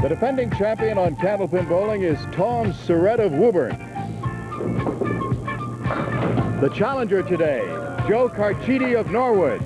The defending champion on Candlepin Bowling is Tom Surette of Woburn. The challenger today, Joe Carchedi of Norwood.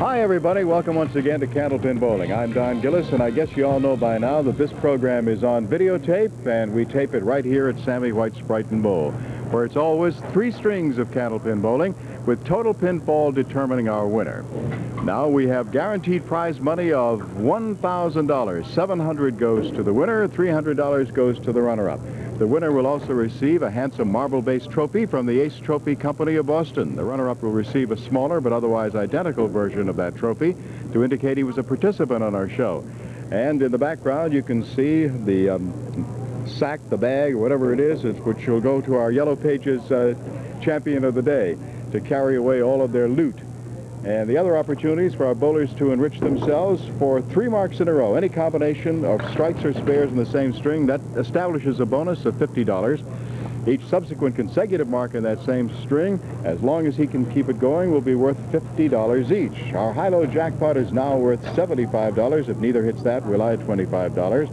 Hi everybody, welcome once again to Candlepin Bowling. I'm Don Gillis, and I guess you all know by now that this program is on videotape, and we tape it right here at Sammy White's Brighton Bowl, where it's always 3 strings of Candlepin Bowling, with total pinfall determining our winner. Now we have guaranteed prize money of $1,000. $700 goes to the winner, $300 goes to the runner-up. The winner will also receive a handsome marble-based trophy from the Ace Trophy Company of Boston. The runner-up will receive a smaller but otherwise identical version of that trophy to indicate he was a participant on our show. And in the background you can see the sack, the bag, whatever it is, which will go to our Yellow Pages champion of the day to carry away all of their loot. And the other opportunities for our bowlers to enrich themselves for 3 marks in a row. Any combination of strikes or spares in the same string, that establishes a bonus of $50. Each subsequent consecutive mark in that same string, as long as he can keep it going, will be worth $50 each. Our high-low jackpot is now worth $75. If neither hits that, we'll add $25.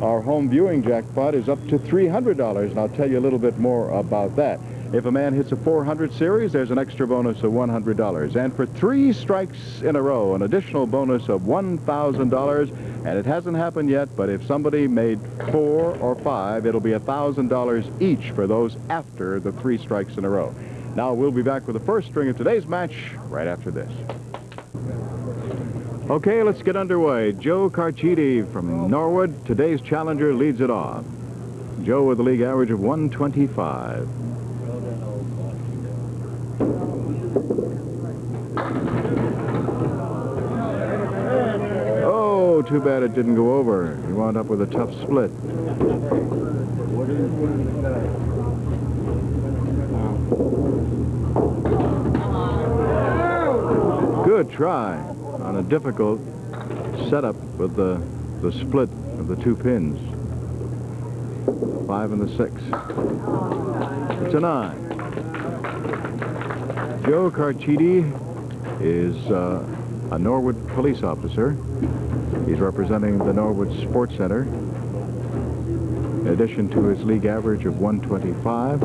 Our home viewing jackpot is up to $300, and I'll tell you a little bit more about that. If a man hits a 400 series, there's an extra bonus of $100. And for 3 strikes in a row, an additional bonus of $1,000. And it hasn't happened yet, but if somebody made 4 or 5, it'll be $1,000 each for those after the 3 strikes in a row. Now we'll be back with the first string of today's match right after this. Okay, let's get underway. Joe Carchedi from Norwood, today's challenger, leads it off. Joe with a league average of 125. Oh, too bad it didn't go over. He wound up with a tough split. Good try on a difficult setup with the split of the 2 pins. 5 and the 6. It's a 9. Joe Carchedi is a Norwood police officer. He's representing the Norwood Sports Center. In addition to his league average of 125,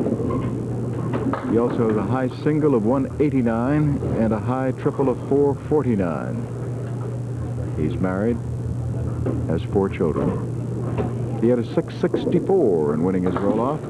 he also has a high single of 189 and a high triple of 449. He's married, has 4 children. He had a 664 in winning his roll-off.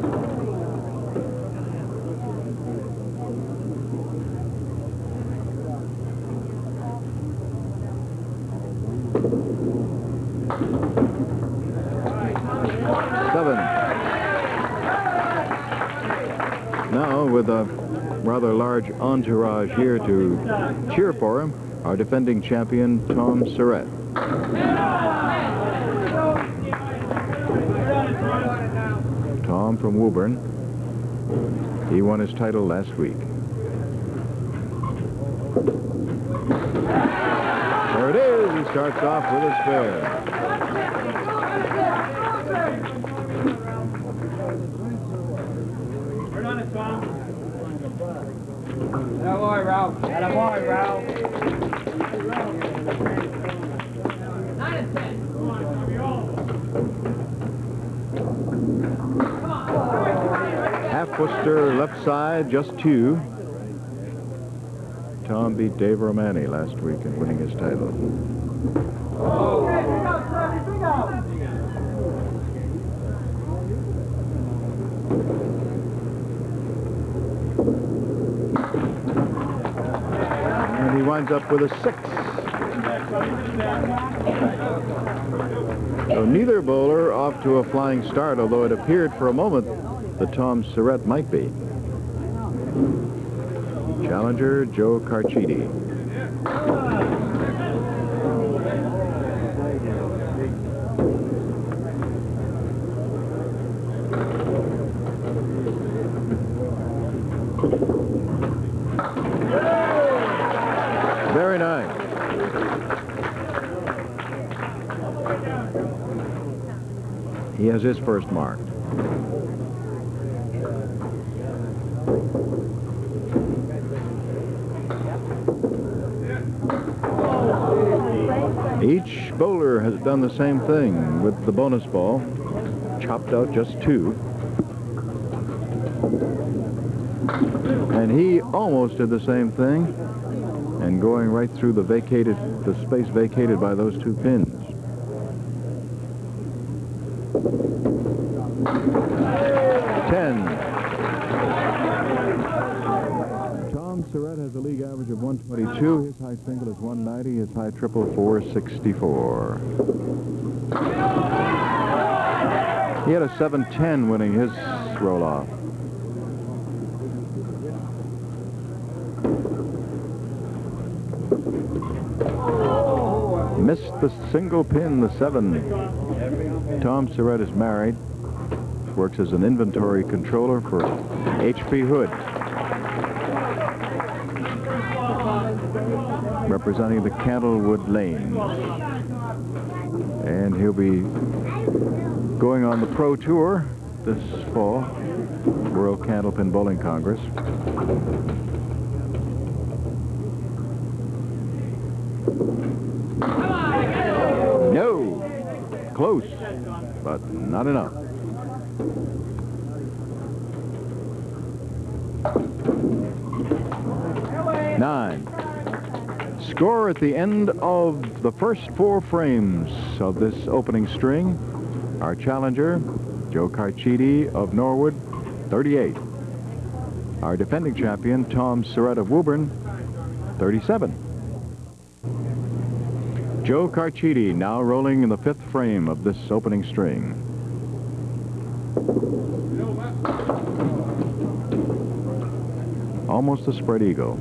Now, with a rather large entourage here to cheer for him, our defending champion, Tom Surette. Tom from Woburn. He won his title last week. There it is. He starts off with a spare. Attaboy, Ralph. Attaboy, Ralph. 9 and 10. Half Worcester left side, just 2. Tom beat Dave Romani last week in winning his title. And he winds up with a 6. So neither bowler off to a flying start, although it appeared for a moment that Tom Surette might be. Challenger, Joe Carchedi. Very nice. He has his first mark. Each bowler has done the same thing with the bonus ball. Chopped out just 2. And he almost did the same thing, and going right through the space vacated by those 2 pins. Tom Surette has a league average of 122. His high single is 190. His high triple 464. He had a 710 winning his roll-off. Missed the single pin, the 7. Tom Surette is married. Works as an inventory controller for H.P. Hood, representing the Candlewood Lanes. And he'll be going on the Pro Tour this fall, World Candlepin Bowling Congress. No! Close, but not enough. Nine. Score at the end of the first 4 frames of this opening string. Our challenger, Joe Carchedi of Norwood, 38. Our defending champion, Tom Surette of Woburn, 37. Joe Carchedi now rolling in the 5th frame of this opening string. Almost a spread eagle.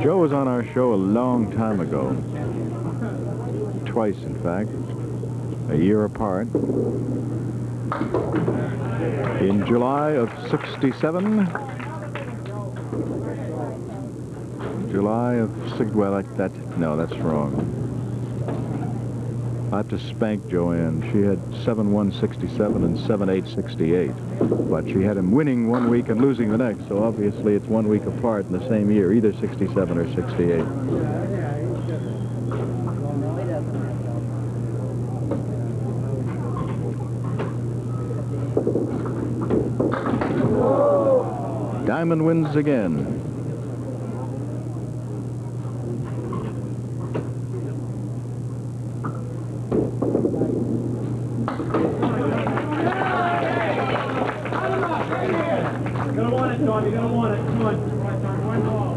Joe was on our show a long time ago. Twice, in fact. A year apart. In July of '67. July of well, no, that's wrong. I have to spank Joanne. She had 7-1-67 and 7-8-68, but she had him winning one week and losing the next. So obviously it's 1 week apart in the same year, either 67 or 68. Diamond wins again. You're gonna want it. Come on. One ball.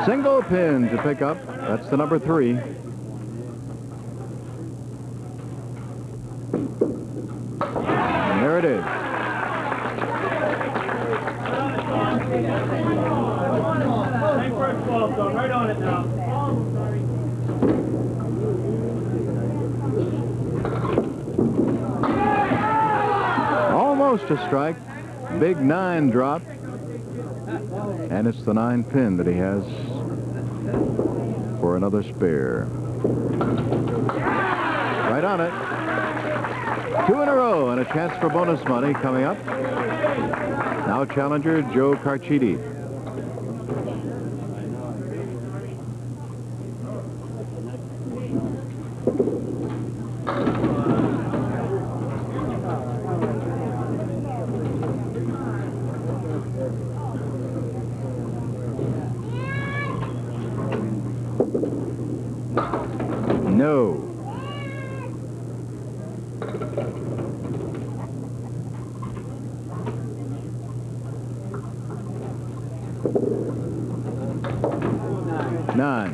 Single pin to pick up. That's the number 3. And there it is. Same first ball, so right on it now. Almost a strike. Big 9 drop. And it's the 9 pin that he has for another spare. Right on it. 2 in a row and a chance for bonus money coming up. Now challenger Joe Carchedi. No. Nine.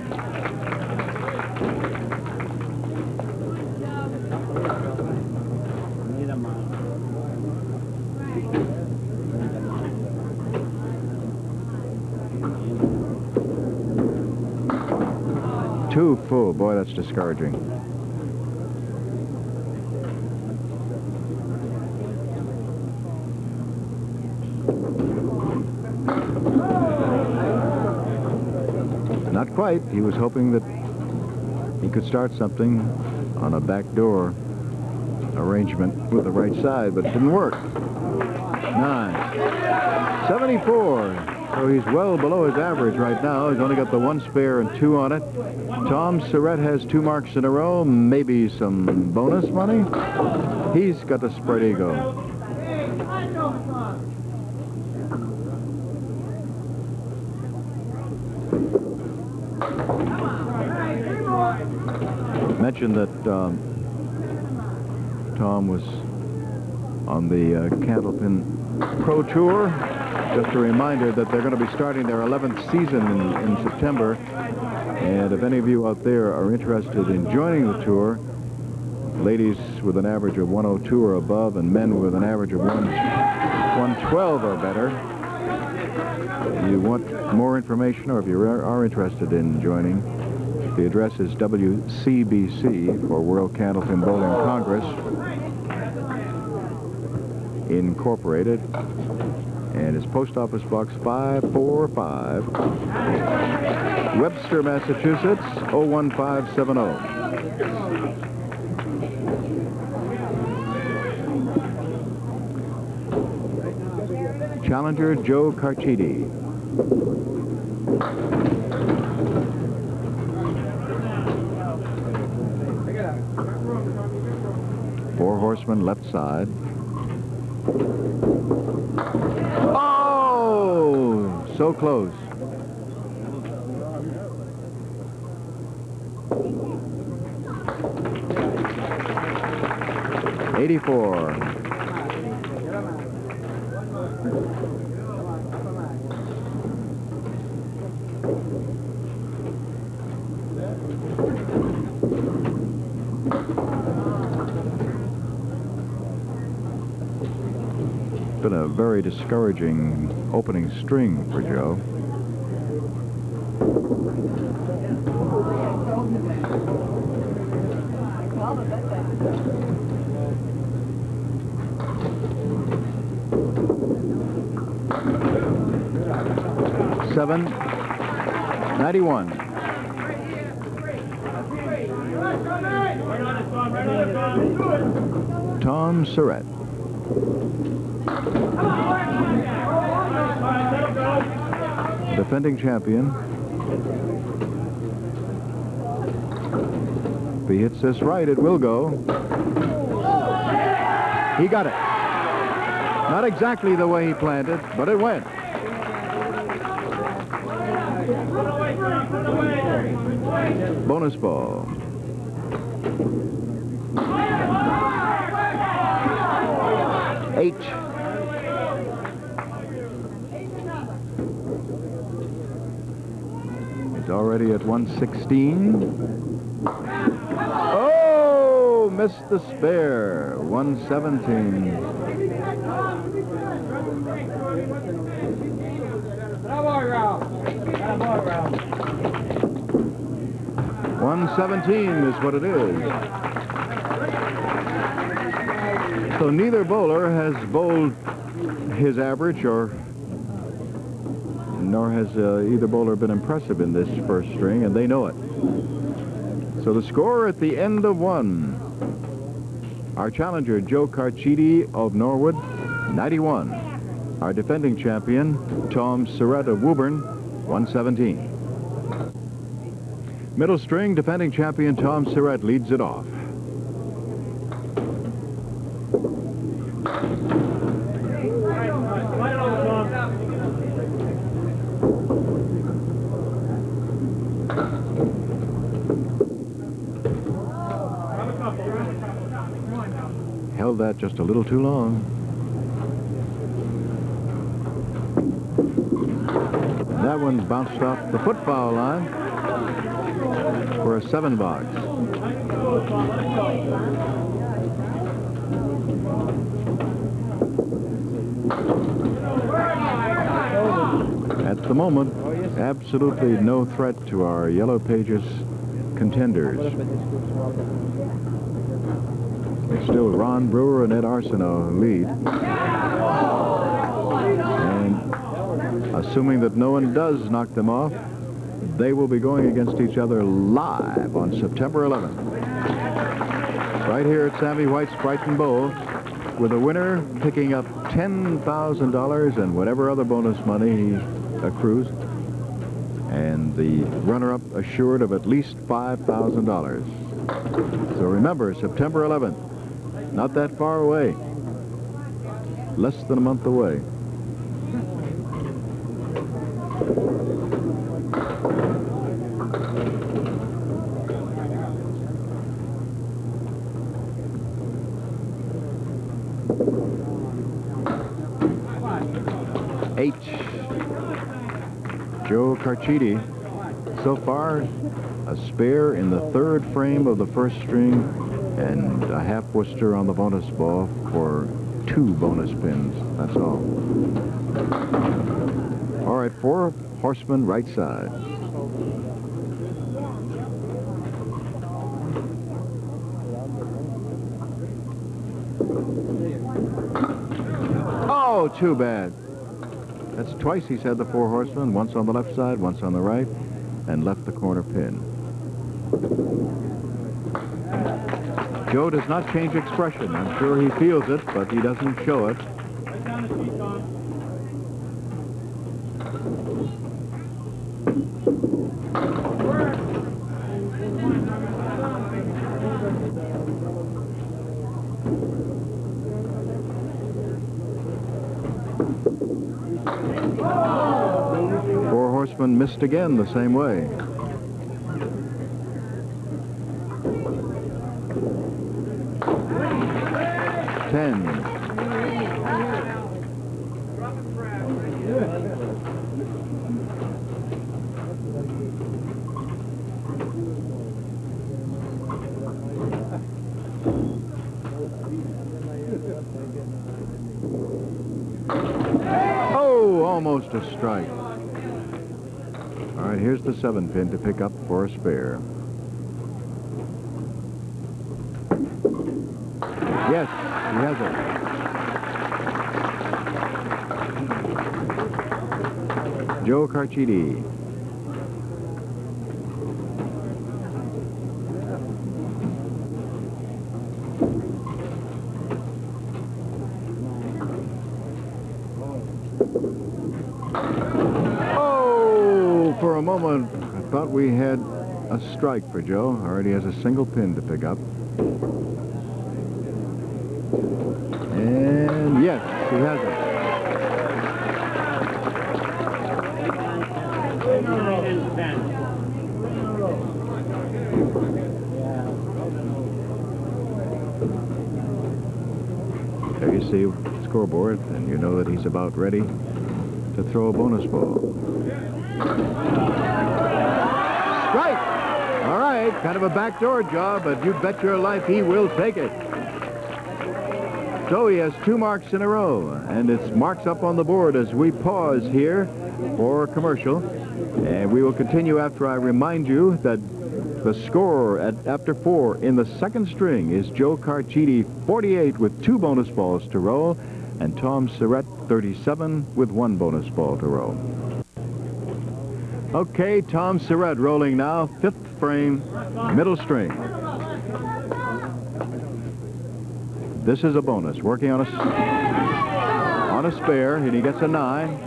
Too full. Boy, that's discouraging. Not quite. He was hoping that he could start something on a backdoor arrangement with the right side, but it didn't work. 9. 74. So he's well below his average right now. He's only got the 1 spare and 2 on it. Tom Surette has 2 marks in a row, maybe some bonus money. He's got a spread eagle. Mentioned that Tom was on the Candlepin Pro Tour. Just a reminder that they're going to be starting their 11th season in September. And if any of you out there are interested in joining the tour, ladies with an average of 102 or above and men with an average of 112 or better, you want more information, or if you are interested in joining, the address is WCBC for World Candlepin Bowling Congress Incorporated, and it's Post Office Box 545, Webster, Massachusetts 01570. Challenger Joe Carchedi. Four horsemen left side. Oh, so close. '84. Been a very discouraging opening string for Joe. Seven, 91. Tom Surette. Defending champion. If he hits this right, it will go. He got it. Not exactly the way he planned it, but it went. Bonus ball. Eight. He's already at 116. Oh, missed the spare. 117. 117 is what it is. So neither bowler has bowled his average, nor has either bowler been impressive in this first string, and they know it. So the score at the end of one. Our challenger, Joe Carchedi of Norwood, 91. Our defending champion, Tom Surette of Woburn, 117. Middle string, defending champion Tom Surette leads it off. Held that just a little too long. That one bounced off the football line for a 7 box. At the moment, absolutely no threat to our Yellow Pages contenders. It's still Ron Brewer and Ed Arsenault who lead. Assuming that no one does knock them off, they will be going against each other live on September 11th. Right here at Sammy White's Brighton Bowl, with a winner picking up $10,000 and whatever other bonus money he accrues, and the runner-up assured of at least $5,000. So remember, September 11th, not that far away, less than a month away. Joe Carchedi, so far a spare in the third frame of the first string and a half Worcester on the bonus ball for 2 bonus pins. That's all. All right, 4 horsemen right side. Oh, too bad. That's twice he's had the 4 horsemen, once on the left side, once on the right, and left the corner pin. Joe does not change expression. I'm sure he feels it, but he doesn't show it. Right down the street, Tom. 4 horsemen missed again the same way. Oh, almost a strike. All right, here's the 7 pin to pick up for a spare. Yes, he has it. Joe Carchedi. Oh, for a moment, I thought we had a strike for Joe. Already has a single pin to pick up. And yes, he has it. There you see the scoreboard, and you know that he's about ready to throw a bonus ball. Strike! All right, kind of a backdoor job, but you bet your life he will take it. So he has 2 marks in a row, and it's marks up on the board as we pause here for commercial. And we will continue after I remind you that the score after 4 in the second string is Joe Carchedi, 48 with 2 bonus balls to roll, and Tom Surette, 37 with 1 bonus ball to roll. Okay, Tom Surette rolling now, 5th frame, middle string. This is a bonus, working on a spare, and he gets a 9.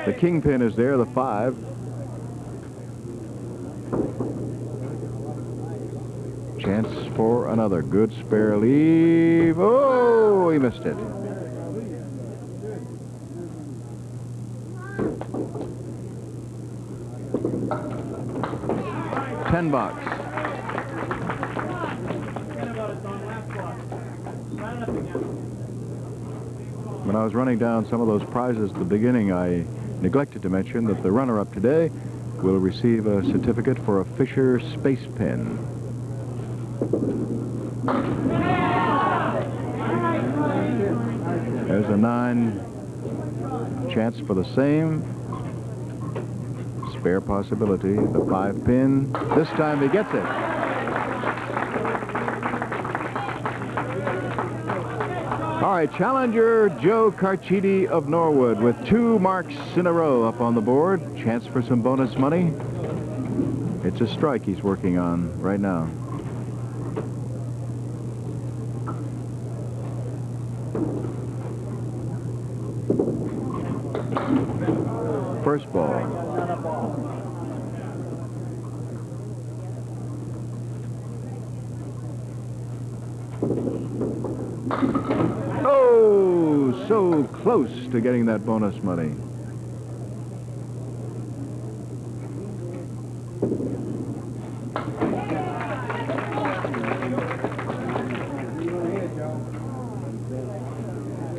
The kingpin is there, the 5. Chance for another good spare leave. Oh, he missed it. $10. When I was running down some of those prizes at the beginning, I neglected to mention that the runner-up today will receive a certificate for a Fisher space pen. There's a 9. Chance for the same. Spare possibility. The 5 pin. This time he gets it. All right, challenger Joe Carchedi of Norwood with 2 marks in a row up on the board. Chance for some bonus money. It's a strike he's working on right now. First ball. Oh, so close to getting that bonus money.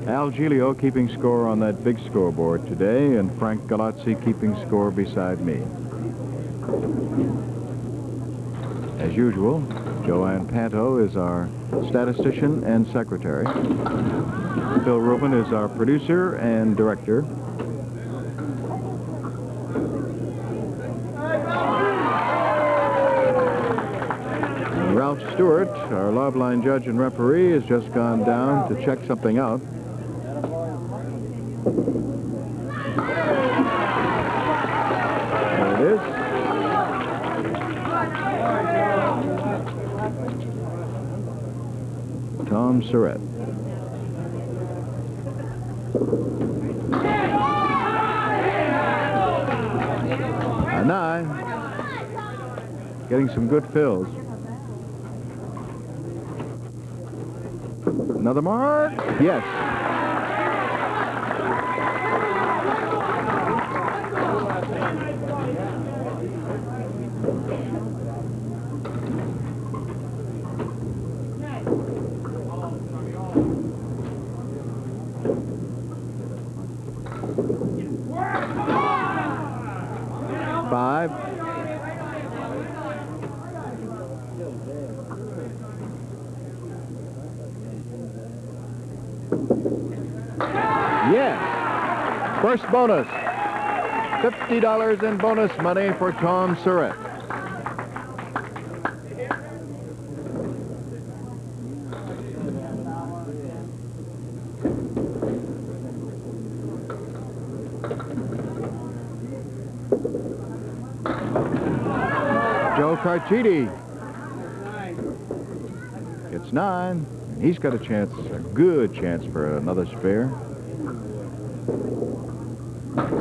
Al Giglio keeping score on that big scoreboard today, and Frank Galazzi keeping score beside me. As usual, Joanne Panto is our statistician and secretary. Phil Rubin is our producer and director. Ralph Stewart, our loveline judge and referee, has just gone down to check something out. There it is. Tom Surette. A 9. Getting some good fills. Another mark? Yes. Five. Yes. First bonus. $50 in bonus money for Tom Surette. Joe Carchedi. It's 9. He's got a chance, a good chance for another spare.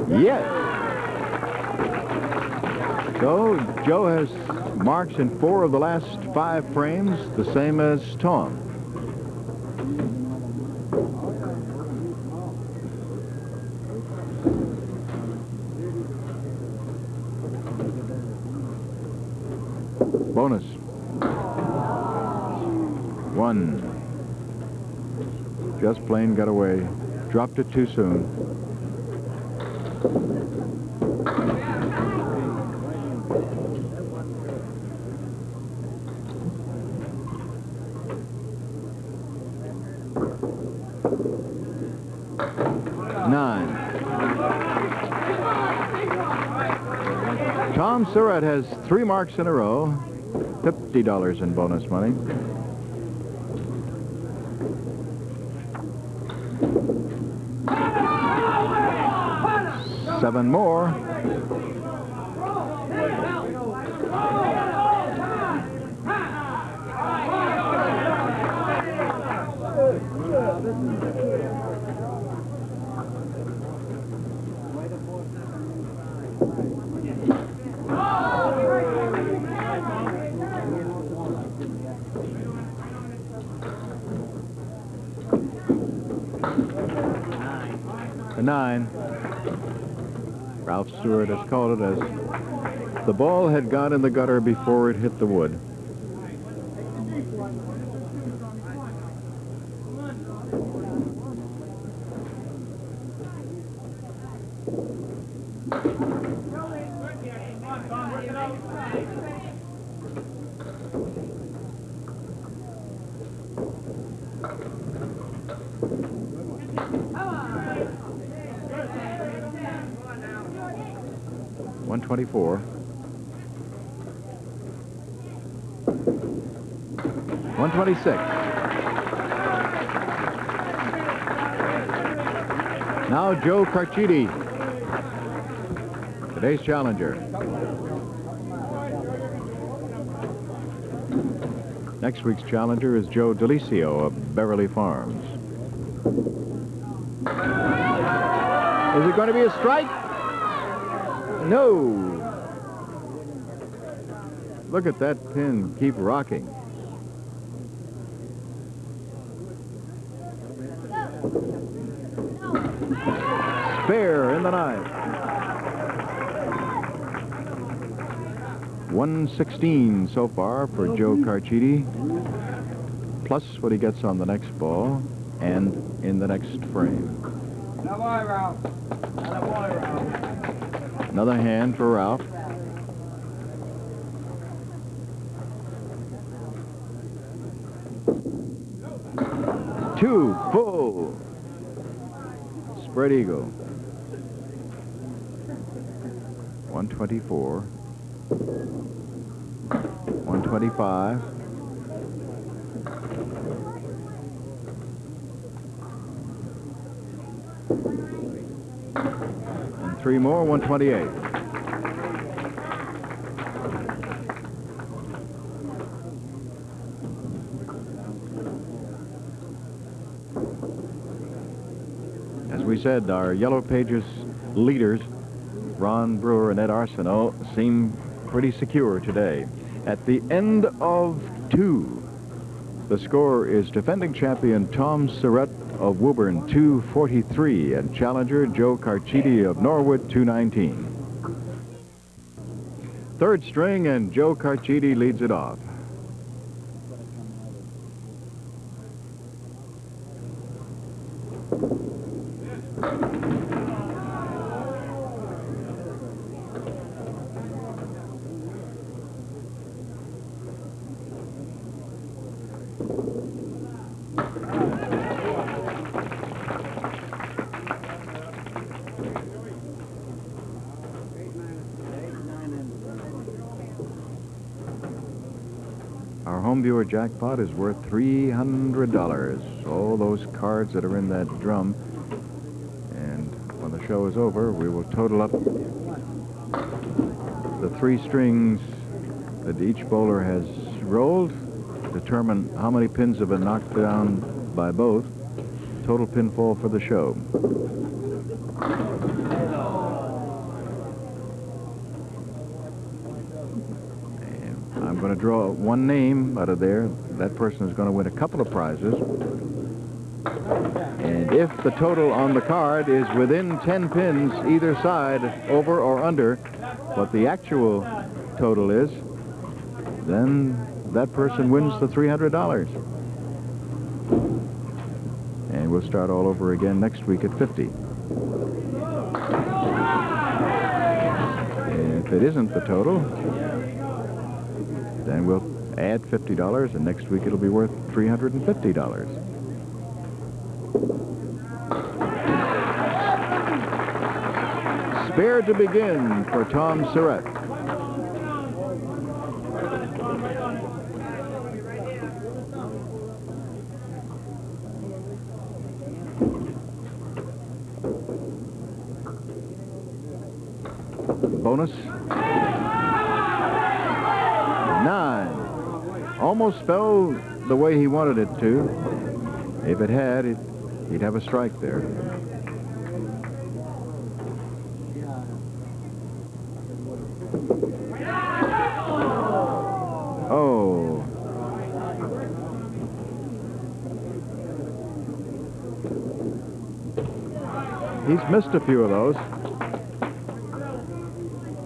Yes. So Joe has marks in 4 of the last 5 frames, the same as Tom. Bonus. 1. Just plain got away. Dropped it too soon. Tom Surette has 3 marks in a row. $50 in bonus money. Seven more. A 9. Ralph Stewart has called it as the ball had gone in the gutter before it hit the wood. $124. $126. Now Joe Carchedi, today's challenger. Next week's challenger is Joe Delisio of Beverly Farms. Is it going to be a strike? No. Look at that pin keep rocking. Spare in the ninth. 116 so far for Joe Carchedi, plus what he gets on the next ball and in the next frame. Another hand for Ralph. Two full. Spread eagle. 124. 125. And three more, 128. As we said, our Yellow Pages leaders, Ron Brewer and Ed Arsenault, seem pretty secure today. At the end of two, the score is defending champion Tom Surette of Woburn, 243, and challenger Joe Carchedi of Norwood, 219. Third string, and Joe Carchedi leads it off. Our home viewer jackpot is worth $300. All those cards that are in that drum. And when the show is over, we will total up the three strings that each bowler has rolled, determine how many pins have been knocked down by both. Total pinfall for the show. I'm going to draw one name out of there. That person is going to win a couple of prizes. And if the total on the card is within 10 pins either side, over or under what the actual total is, then that person wins the $300. And we'll start all over again next week at 50. And if it isn't the total, then we'll add $50, and next week it'll be worth $350. Spare to begin for Tom Surette. Bonus. 9. Almost fell the way he wanted it to. If it had, he'd have a strike there. Oh. He's missed a few of those.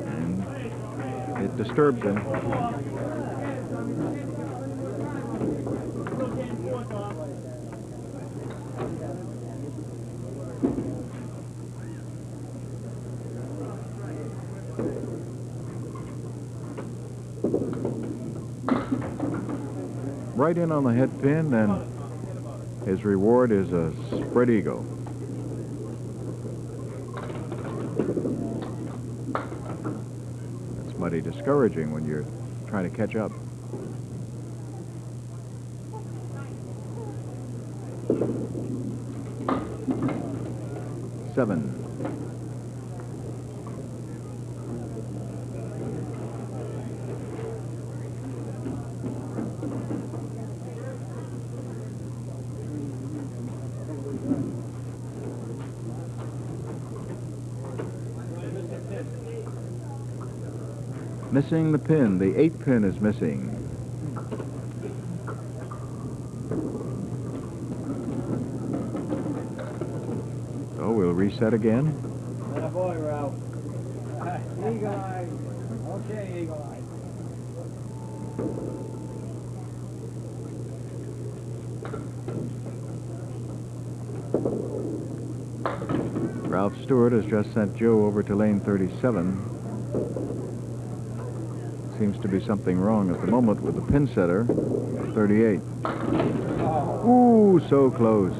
And it disturbs him. Right in on the head pin, and his reward is a spread eagle. That's mighty discouraging when you're trying to catch up. 37. Missing the pin. The 8 pin is missing. So we'll reset again. That boy, Ralph. Eagle eye. Okay, eagle eye. Ralph Stewart has just sent Joe over to lane 37. Seems to be something wrong at the moment with the pin setter, 38. Ooh, so close.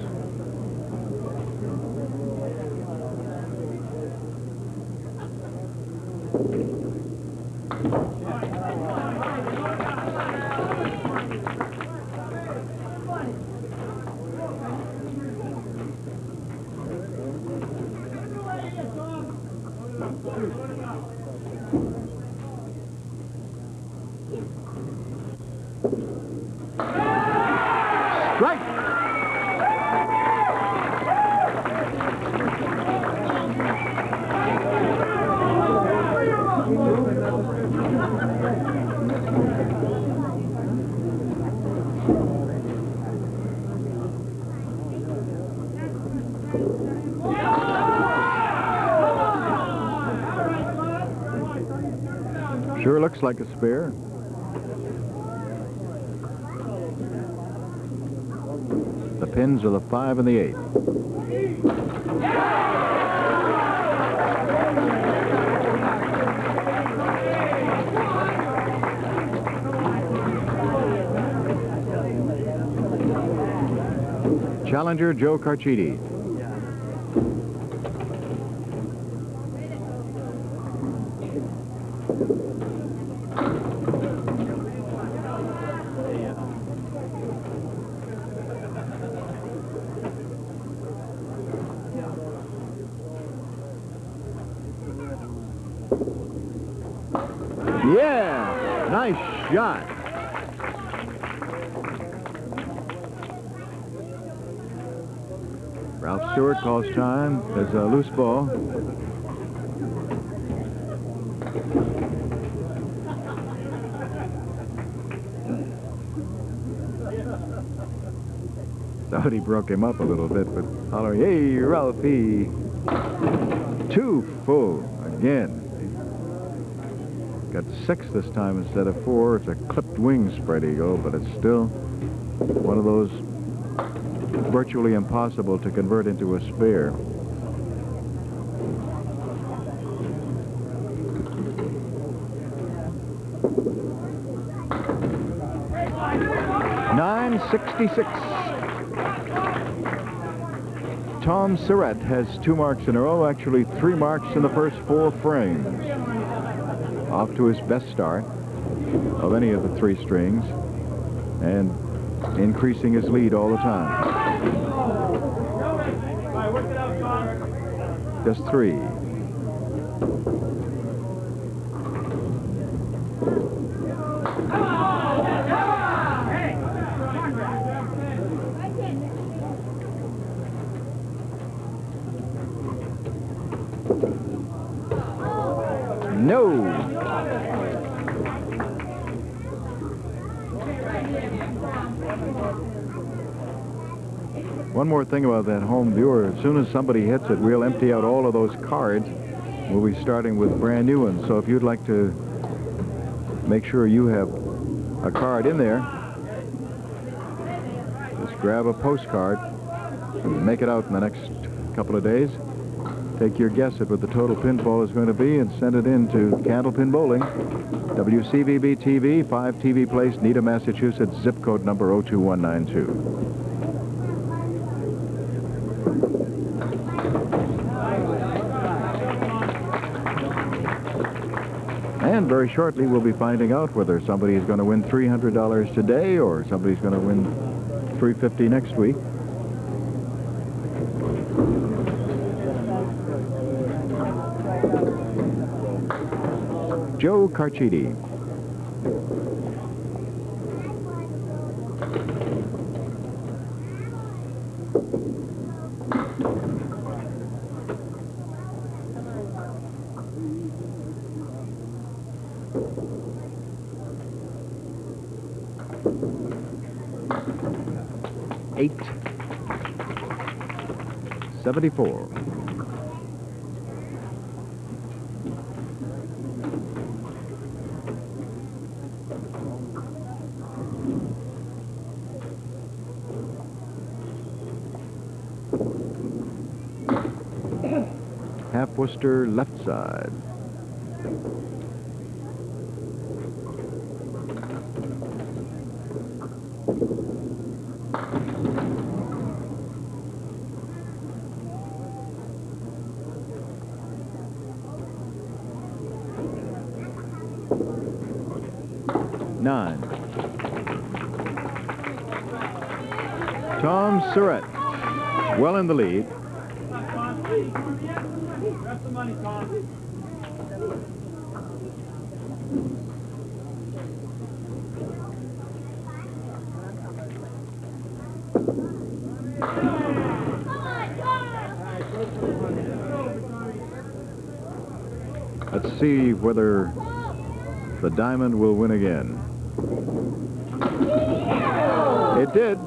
Sure looks like a spare. The pins are the 5 and the 8. Challenger Joe Carchedi. Yeah, nice shot. Ralph Stewart calls time. There's a loose ball. Thought he broke him up a little bit, but hollering, hey, Ralphie. 2 full again. Got 6 this time instead of 4. It's a clipped wing spread eagle, but it's still one of those virtually impossible to convert into a spare. .966. Tom Surette has 2 marks in a row, actually 3 marks in the first 4 frames. Off to his best start of any of the 3 strings and increasing his lead all the time. Just 3. No. One more thing about that home viewer. As soon as somebody hits it, we'll empty out all of those cards. We'll be starting with brand new ones. So if you'd like to make sure you have a card in there, just grab a postcard and make it out in the next couple of days. Take your guess at what the total pinfall is going to be and send it in to Candlepin Bowling, WCVB TV, 5 TV Place, Needham, Massachusetts, zip code number 02192. And very shortly, we'll be finding out whether somebody is going to win $300 today or somebody's going to win $350 next week. Joe Carchedi. Eight. 74. Half Worcester left side. Nine. Tom Surette, well in the lead. Grab the money, Tom. Let's see whether the diamond will win again. It did.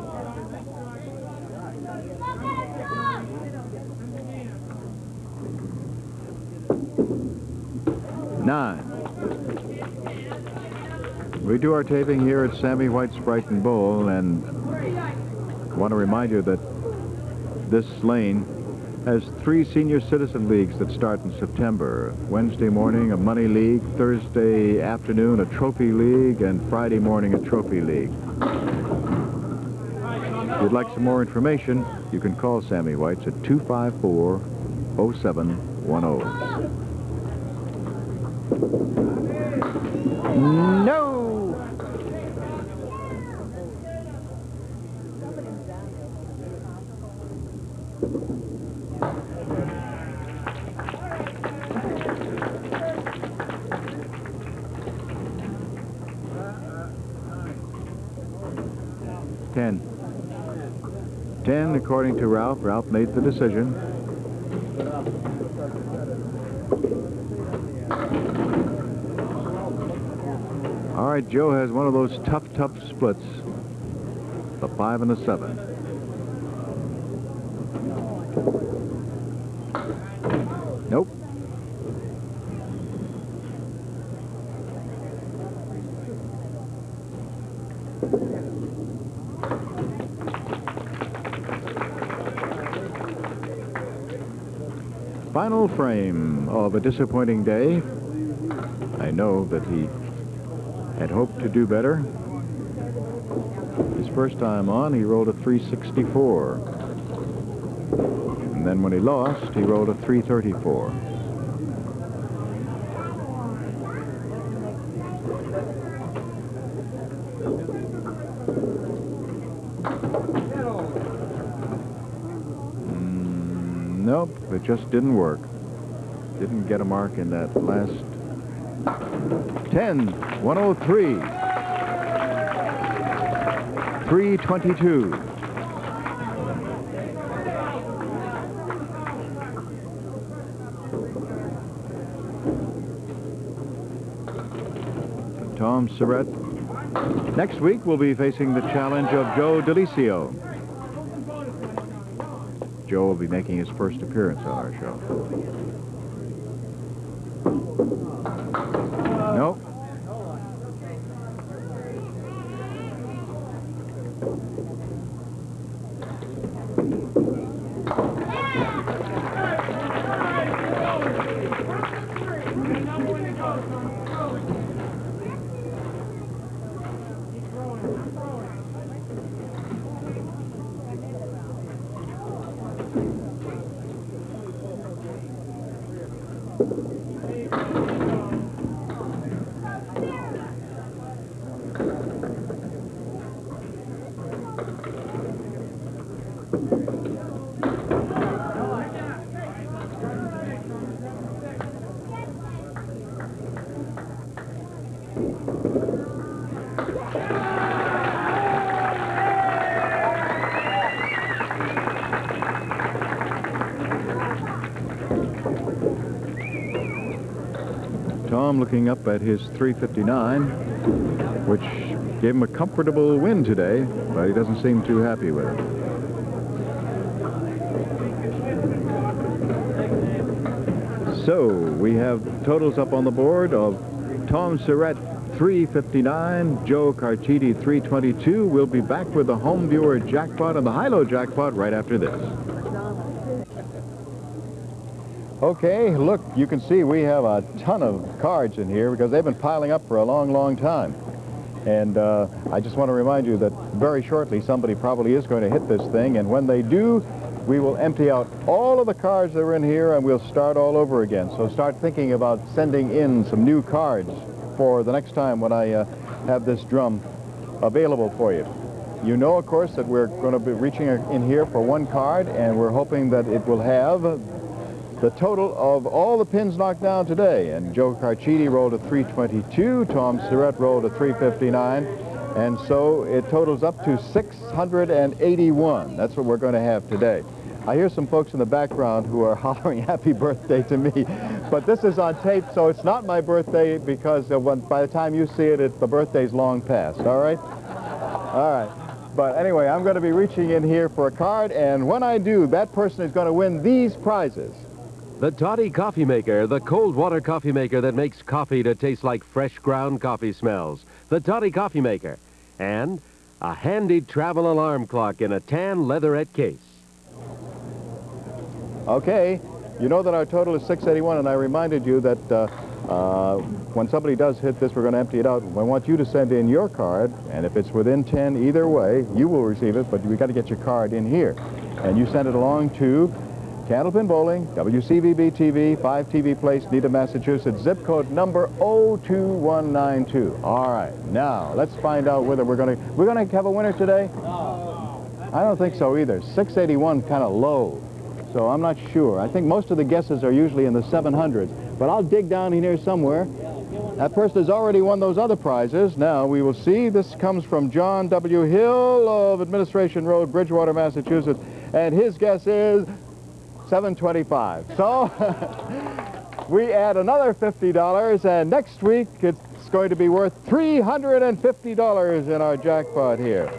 Nine. We do our taping here at Sammy White's Brighton Bowl, and want to remind you that this lane has 3 senior citizen leagues that start in September. Wednesday morning, a money league. Thursday afternoon, a trophy league. And Friday morning, a trophy league. If you'd like some more information, you can call Sammy White's at 254-0710. No! Ten. 10, according to Ralph. Ralph made the decision. All right, Joe has one of those tough splits. The 5 and the 7. Nope. Final frame of a disappointing day. I know that he had hoped to do better. His first time on, he rolled a 364. And then when he lost, he rolled a 334. Nope, it just didn't work. Didn't get a mark in that last 10, 103, 322. Tom Surette. Next week, we'll be facing the challenge of Joe Delisio. Joe will be making his first appearance on our show. Nope. Tom looking up at his 359, which gave him a comfortable win today, but he doesn't seem too happy with it. So we have totals up on the board of Tom Surette 359, Joe Carchedi 322. We'll be back with the home viewer jackpot and the high-low jackpot right after this. Okay, look, you can see we have a ton of cards in here because they've been piling up for a long, long time. And I just want to remind you that very shortly somebody probably is going to hit this thing, and when they do, we will empty out all of the cards that are in here and we'll start all over again. So start thinking about sending in some new cards for the next time when I have this drum available for you. You know, of course, that we're going to be reaching in here for one card, and we're hoping that it will have the total of all the pins knocked down today. And Joe Carchedi rolled a 322, Tom Surette rolled a 359, and so it totals up to 681. That's what we're going to have today. I hear some folks in the background who are hollering happy birthday to me, but this is on tape, so it's not my birthday because by the time you see it, the birthday's long past, all right? All right. But anyway, I'm going to be reaching in here for a card, and when I do, that person is going to win these prizes. The Toddy Coffee Maker, the cold water coffee maker that makes coffee to taste like fresh ground coffee smells. The Toddy Coffee Maker. And a handy travel alarm clock in a tan leatherette case. Okay, you know that our total is 681, and I reminded you that when somebody does hit this, we're going to empty it out. I want you to send in your card, and if it's within 10 either way, you will receive it, but we've got to get your card in here. And you send it along to Candlepin Bowling, WCVB-TV, 5 TV Place, Needham, Massachusetts, zip code number 02192. All right, now let's find out whether we're going to have a winner today. No. I don't think so either. 681 kind of low, so I'm not sure. I think most of the guesses are usually in the 700s, but I'll dig down in here somewhere. That person has already won those other prizes. Now we will see. This comes from John W. Hill of Administration Road, Bridgewater, Massachusetts, and his guess is 725. So we add another $50, and next week it's going to be worth $350 in our jackpot here.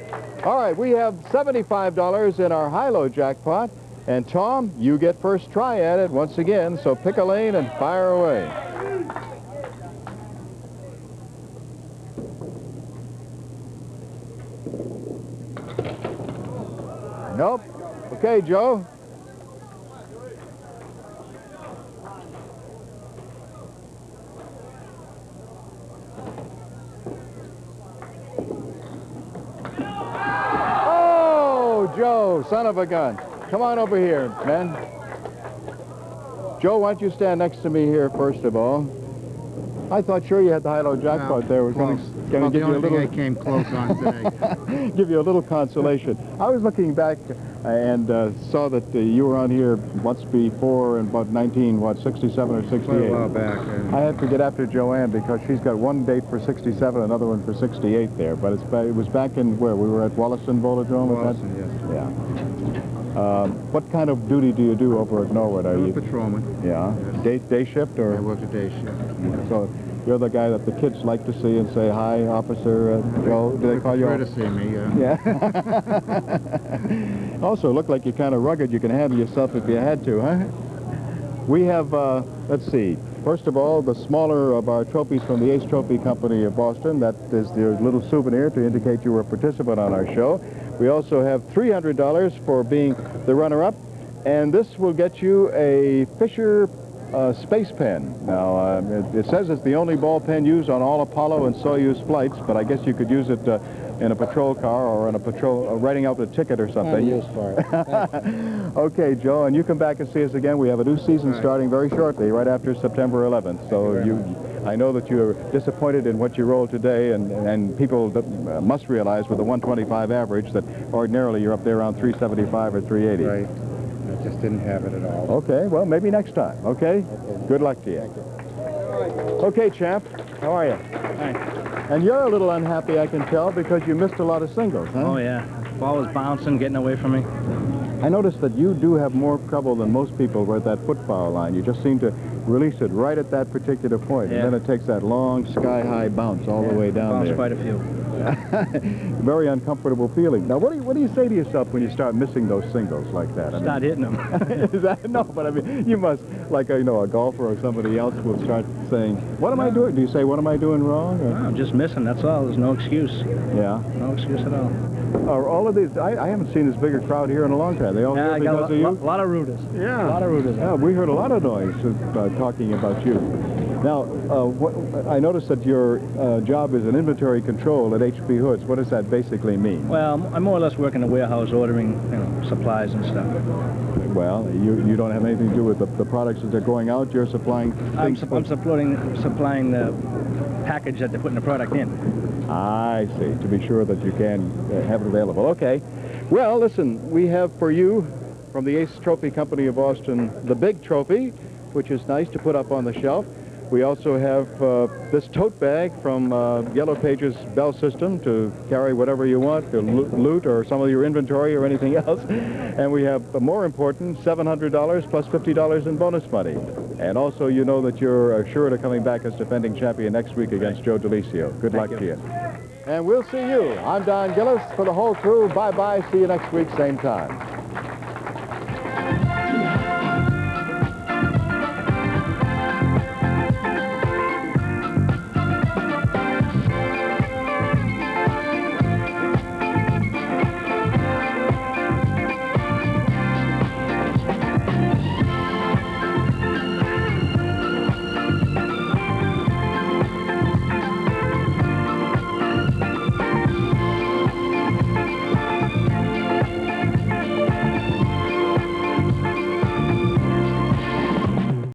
All right, we have $75 in our high-low jackpot, and Tom, you get first try at it once again, so pick a lane and fire away. Nope. Okay, Joe. Joe, son of a gun. Come on over here, man. Joe, why don't you stand next to me here, first of all. I thought sure you had the high-low jackpot there. We're going to give you a little... I came close on today. Give you a little consolation. I was looking back and saw that you were on here once before in about 67 or 68. Quite a while back. I had to get after Joanne because she's got one date for 67, another one for 68 there. But it was back in where? We were at Wollaston Volodrome? Wollaston, yes. Yeah. What kind of duty do you do over at Norwood? Are you patrolman? Yeah. Yes. Day shift or? I work a day shift. Yeah. So you're the guy that the kids like to see and say, "Hi, Officer Joe." Do they call you? To see me, yeah. Also, look like you're kind of rugged. You can handle yourself if you had to, huh? We have, let's see. First of all, the smaller of our trophies from the Ace Trophy Company of Boston. That is the little souvenir to indicate you were a participant on our show. We also have $300 for being the runner-up, and this will get you a Fisher space pen. Now, it says it's the only ball pen used on all Apollo and Soyuz flights, but I guess you could use it in a patrol car or in a patrol, writing out a ticket or something. I'm used for it. Okay, Joe, and you come back and see us again. We have a new season starting very shortly, right after September 11th. So I know that you're disappointed in what you rolled today, and people that must realize with a 125 average that ordinarily you're up there around 375 or 380. Right. I just didn't have it at all. Okay, well, maybe next time, okay? Good luck to you. Thank you. Okay, champ, how are you? Thanks. And you're a little unhappy, I can tell, because you missed a lot of singles, huh? Oh, yeah. Ball was bouncing, getting away from me. I noticed that you do have more trouble than most people with that foot-foul line. You just seem to release it right at that particular point, and then it takes that long sky-high bounce all the way down there. Quite a few. Very uncomfortable feeling. Now, what do you say to yourself when you start missing those singles like that? Start hitting them. Is that no? But I mean, you must, like a golfer or somebody else will start saying, "What am I doing?" Do you say, "What am I doing wrong?" Or? No, I'm just missing. That's all. There's no excuse. Yeah. No excuse at all. Are all of these? I haven't seen this bigger crowd here in a long time. They all here I because got of you. A lot of rooters. Yeah. A lot of rooters. Yeah, we heard a lot of noise talking about you. Now, I noticed that your job is in inventory control at H.P. Hood's. What does that basically mean? Well, I more or less work in the warehouse ordering, supplies and stuff. Well, you don't have anything to do with the products that they're going out. You're supplying things. I'm supplying the package that they're putting the product in. I see, to be sure that you can have it available. Okay. Well, listen, we have for you, from the Ace Trophy Company of Austin, the big trophy, which is nice to put up on the shelf. We also have this tote bag from Yellow Pages Bell System to carry whatever you want, to loot or some of your inventory or anything else. And we have, more important, $700 plus $50 in bonus money. And also, you know that you're assured of coming back as defending champion next week against Joe Delisio. Good luck to you. And we'll see you. I'm Don Gillis. For the whole crew, bye-bye. See you next week, same time.